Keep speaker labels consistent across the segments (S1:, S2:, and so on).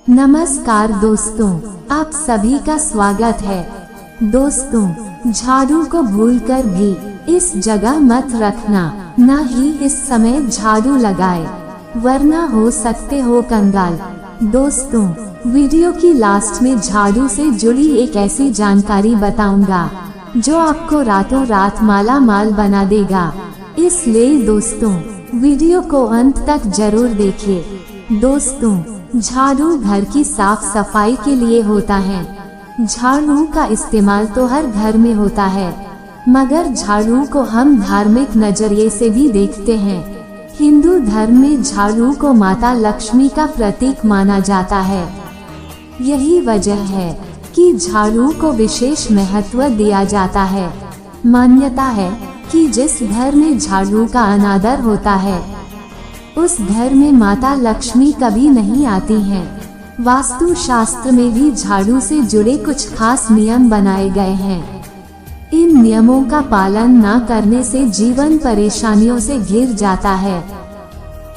S1: नमस्कार दोस्तों, आप सभी का स्वागत है। दोस्तों, झाड़ू को भूलकर भी इस जगह मत रखना, ना ही इस समय झाड़ू लगाए, वरना हो सकते हो कंगाल। दोस्तों, वीडियो की लास्ट में झाड़ू से जुड़ी एक ऐसी जानकारी बताऊंगा जो आपको रातों रात माला माल बना देगा। इसलिए दोस्तों, वीडियो को अंत तक जरूर देखिए। दोस्तों, झाड़ू घर की साफ सफाई के लिए होता है। झाड़ू का इस्तेमाल तो हर घर में होता है, मगर झाड़ू को हम धार्मिक नजरिए से भी देखते हैं। हिंदू धर्म में झाड़ू को माता लक्ष्मी का प्रतीक माना जाता है। यही वजह है कि झाड़ू को विशेष महत्व दिया जाता है। मान्यता है कि जिस घर में झाड़ू का अनादर होता है, उस घर में माता लक्ष्मी कभी नहीं आती हैं। वास्तु शास्त्र में भी झाड़ू से जुड़े कुछ खास नियम बनाए गए हैं। इन नियमों का पालन न करने से जीवन परेशानियों से घिर जाता है।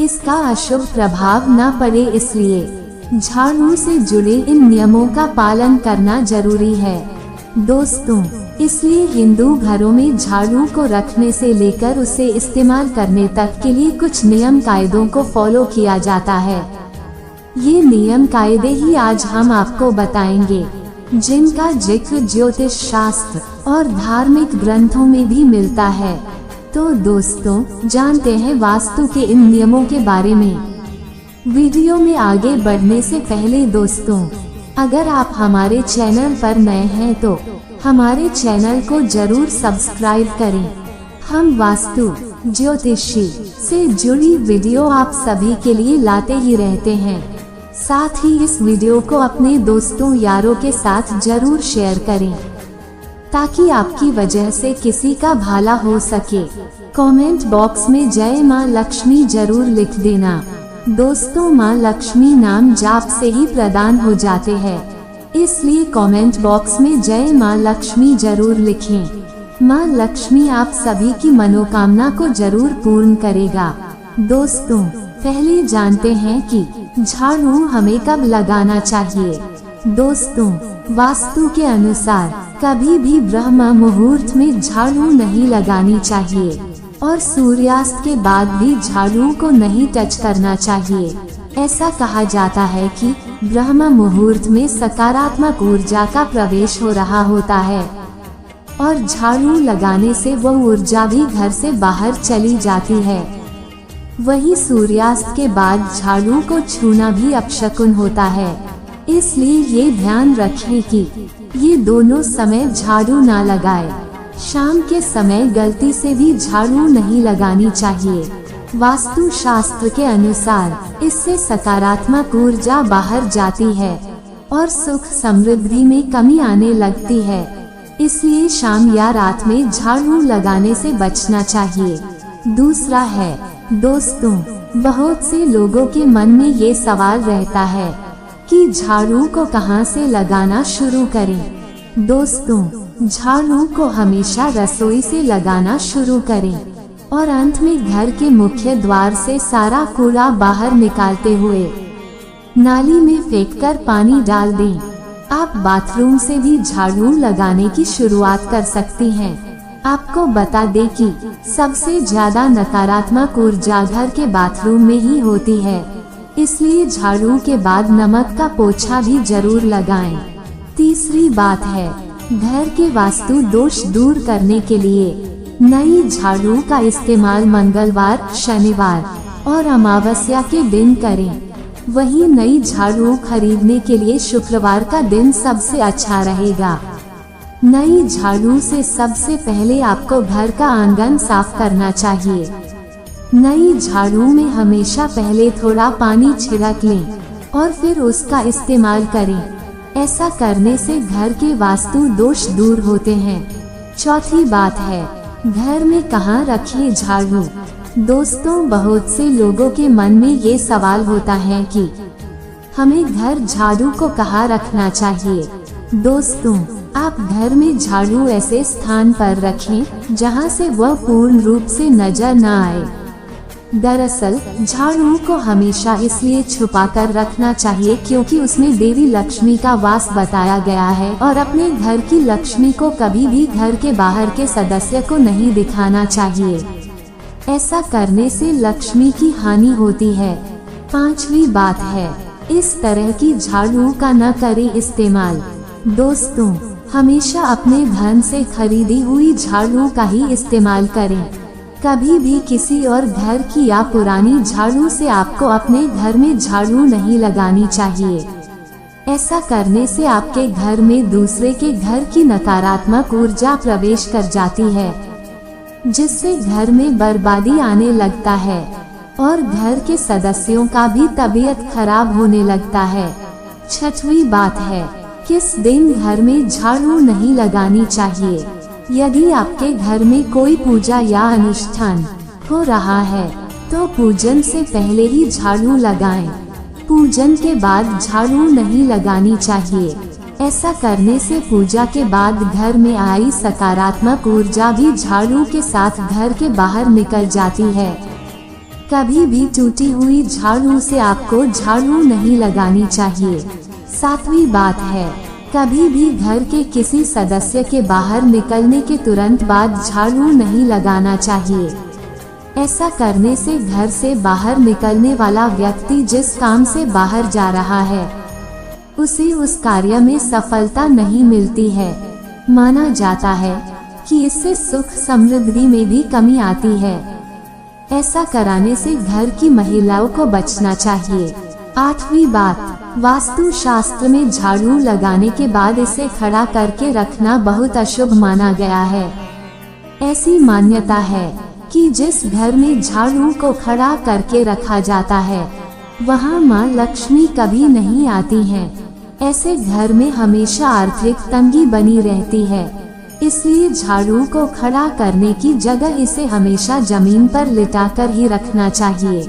S1: इसका अशुभ प्रभाव न पड़े, इसलिए झाड़ू से जुड़े इन नियमों का पालन करना जरूरी है। दोस्तों, इसलिए हिंदू घरों में झाड़ू को रखने से लेकर उसे इस्तेमाल करने तक के लिए कुछ नियम कायदों को फॉलो किया जाता है। ये नियम कायदे ही आज हम आपको बताएंगे, जिनका जिक्र ज्योतिष शास्त्र और धार्मिक ग्रंथों में भी मिलता है। तो दोस्तों, जानते हैं वास्तु के इन नियमों के बारे में। वीडियो में आगे बढ़ने से पहले दोस्तों, अगर आप हमारे चैनल पर नए हैं तो हमारे चैनल को जरूर सब्सक्राइब करें। हम वास्तु ज्योतिषी से जुड़ी वीडियो आप सभी के लिए लाते ही रहते हैं। साथ ही इस वीडियो को अपने दोस्तों यारों के साथ जरूर शेयर करें, ताकि आपकी वजह से किसी का भला हो सके। कमेंट बॉक्स में जय मां लक्ष्मी जरूर लिख देना। दोस्तों, मां लक्ष्मी नाम जाप से ही प्रदान हो जाते हैं, इसलिए कमेंट बॉक्स में जय मां लक्ष्मी जरूर लिखें। मां लक्ष्मी आप सभी की मनोकामना को जरूर पूर्ण करेगा। दोस्तों, पहले जानते हैं कि झाड़ू हमें कब लगाना चाहिए। दोस्तों, वास्तु के अनुसार कभी भी ब्रह्म मुहूर्त में झाड़ू नहीं लगानी चाहिए और सूर्यास्त के बाद भी झाड़ू को नहीं टच करना चाहिए। ऐसा कहा जाता है कि ब्रह्म मुहूर्त में सकारात्मक ऊर्जा का प्रवेश हो रहा होता है और झाड़ू लगाने से वह ऊर्जा भी घर से बाहर चली जाती है। वहीं सूर्यास्त के बाद झाड़ू को छूना भी अपशकुन होता है, इसलिए ये ध्यान रखें कि ये दोनों समय झाड़ू ना लगाएं। शाम के समय गलती से भी झाड़ू नहीं लगानी चाहिए। वास्तु शास्त्र के अनुसार इससे सकारात्मक ऊर्जा बाहर जाती है और सुख समृद्धि में कमी आने लगती है, इसलिए शाम या रात में झाड़ू लगाने से बचना चाहिए। दूसरा है, दोस्तों, बहुत से लोगों के मन में ये सवाल रहता है कि झाड़ू को कहां से लगाना शुरू करें। दोस्तों, झाड़ू को हमेशा रसोई से लगाना शुरू करें और अंत में घर के मुख्य द्वार से सारा कूड़ा बाहर निकालते हुए नाली में फेंककर पानी डाल दें। आप बाथरूम से भी झाड़ू लगाने की शुरुआत कर सकती हैं। आपको बता दें कि सबसे ज्यादा नकारात्मक ऊर्जा घर के बाथरूम में ही होती है, इसलिए झाड़ू के बाद नमक का पोछा भी जरूर लगाएं। तीसरी बात है, घर के वास्तु दोष दूर करने के लिए नई झाड़ू का इस्तेमाल मंगलवार, शनिवार और अमावस्या के दिन करें। वहीं नई झाड़ू खरीदने के लिए शुक्रवार का दिन सबसे अच्छा रहेगा। नई झाड़ू से सबसे पहले आपको घर का आंगन साफ करना चाहिए। नई झाड़ू में हमेशा पहले थोड़ा पानी छिड़क लें और फिर उसका इस्तेमाल करें। ऐसा करने से घर के वास्तु दोष दूर होते हैं। चौथी बात है, घर में कहाँ रखें झाड़ू। दोस्तों, बहुत से लोगों के मन में ये सवाल होता है कि हमें घर झाड़ू को कहाँ रखना चाहिए। दोस्तों, आप घर में झाड़ू ऐसे स्थान पर रखें जहाँ से वह पूर्ण रूप से नजर न आए। दरअसल झाड़ू को हमेशा इसलिए छुपाकर रखना चाहिए क्योंकि उसमें देवी लक्ष्मी का वास बताया गया है और अपने घर की लक्ष्मी को कभी भी घर के बाहर के सदस्य को नहीं दिखाना चाहिए। ऐसा करने से लक्ष्मी की हानि होती है। 5वीं बात है, इस तरह की झाड़ू का न करें इस्तेमाल। दोस्तों, हमेशा अपने धन से खरीदी हुई झाड़ू का ही इस्तेमाल करें। कभी भी किसी और घर की या पुरानी झाड़ू से आपको अपने घर में झाड़ू नहीं लगानी चाहिए। ऐसा करने से आपके घर में दूसरे के घर की नकारात्मक ऊर्जा प्रवेश कर जाती है, जिससे घर में बर्बादी आने लगता है और घर के सदस्यों का भी तबीयत खराब होने लगता है। 6वीं बात है, किस दिन घर में झाड़ू नहीं लगानी चाहिए। यदि आपके घर में कोई पूजा या अनुष्ठान हो रहा है तो पूजन से पहले ही झाड़ू लगाएं। पूजन के बाद झाड़ू नहीं लगानी चाहिए। ऐसा करने से पूजा के बाद घर में आई सकारात्मक ऊर्जा भी झाड़ू के साथ घर के बाहर निकल जाती है। कभी भी टूटी हुई झाड़ू से आपको झाड़ू नहीं लगानी चाहिए। 7वीं बात है, कभी भी घर के किसी सदस्य के बाहर निकलने के तुरंत बाद झाड़ू नहीं लगाना चाहिए। ऐसा करने से घर से बाहर निकलने वाला व्यक्ति जिस काम से बाहर जा रहा है उसे उस कार्य में सफलता नहीं मिलती है। माना जाता है कि इससे सुख समृद्धि में भी कमी आती है। ऐसा कराने से घर की महिलाओं को बचना चाहिए। 8वीं बात, वास्तु शास्त्र में झाड़ू लगाने के बाद इसे खड़ा करके रखना बहुत अशुभ माना गया है। ऐसी मान्यता है कि जिस घर में झाड़ू को खड़ा करके रखा जाता है वहां मां लक्ष्मी कभी नहीं आती हैं। ऐसे घर में हमेशा आर्थिक तंगी बनी रहती है। इसलिए झाड़ू को खड़ा करने की जगह इसे हमेशा जमीन पर लिटाकर ही रखना चाहिए।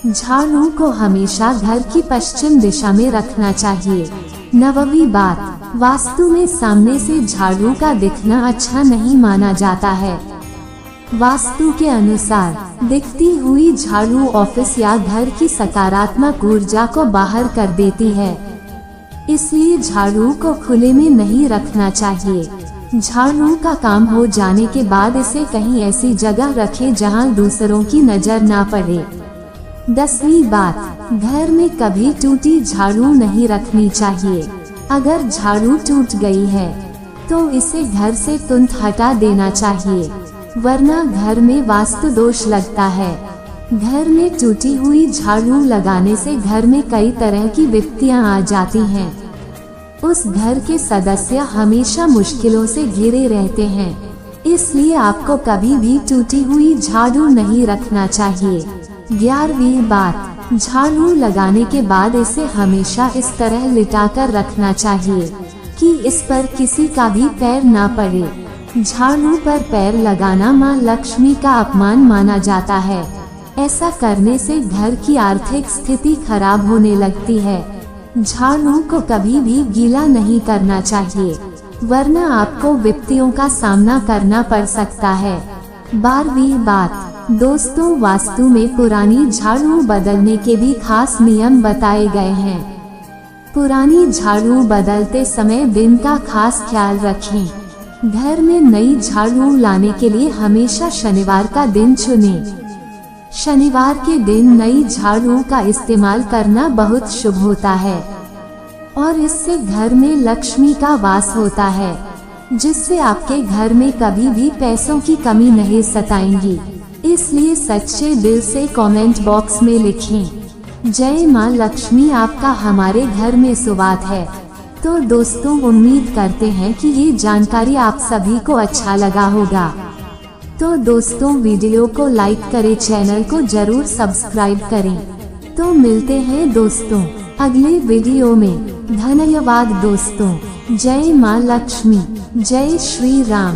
S1: झाड़ू को हमेशा घर की पश्चिम दिशा में रखना चाहिए। 9वीं बात, वास्तु में सामने से झाड़ू का दिखना अच्छा नहीं माना जाता है। वास्तु के अनुसार दिखती हुई झाड़ू ऑफिस या घर की सकारात्मक ऊर्जा को बाहर कर देती है। इसलिए झाड़ू को खुले में नहीं रखना चाहिए। झाड़ू का काम हो जाने के बाद इसे कहीं ऐसी जगह रखें जहां दूसरों की नजर ना पड़े। 10वीं बात, घर में कभी टूटी झाड़ू नहीं रखनी चाहिए। अगर झाड़ू टूट गई है तो इसे घर से तुरंत हटा देना चाहिए, वरना घर में वास्तु दोष लगता है। घर में टूटी हुई झाड़ू लगाने से घर में कई तरह की विपत्तियां आ जाती हैं। उस घर के सदस्य हमेशा मुश्किलों से घिरे रहते हैं। इसलिए आपको कभी भी टूटी हुई झाड़ू नहीं रखना चाहिए। 11वीं बात, झाड़ू लगाने के बाद इसे हमेशा इस तरह लिटाकर रखना चाहिए कि इस पर किसी का भी पैर ना पड़े। झाड़ू पर पैर लगाना मां लक्ष्मी का अपमान माना जाता है। ऐसा करने से घर की आर्थिक स्थिति खराब होने लगती है। झाड़ू को कभी भी गीला नहीं करना चाहिए, वरना आपको विपत्तियों का सामना करना पड़ सकता है। 12वीं बात, दोस्तों, वास्तु में पुरानी झाड़ू बदलने के भी खास नियम बताए गए हैं। पुरानी झाड़ू बदलते समय दिन का खास ख्याल रखें। घर में नई झाड़ू लाने के लिए हमेशा शनिवार का दिन चुनें। शनिवार के दिन नई झाड़ू का इस्तेमाल करना बहुत शुभ होता है और इससे घर में लक्ष्मी का वास होता है, जिससे आपके घर में कभी भी पैसों की कमी नहीं सताएंगी। इसलिए सच्चे दिल से कमेंट बॉक्स में लिखें, जय मां लक्ष्मी आपका हमारे घर में सुवास है। तो दोस्तों, उम्मीद करते हैं कि ये जानकारी आप सभी को अच्छा लगा होगा। तो दोस्तों, वीडियो को लाइक करें, चैनल को जरूर सब्सक्राइब करें। तो मिलते हैं दोस्तों अगले वीडियो में। धन्यवाद दोस्तों। जय मां लक्ष्मी, जय श्री राम।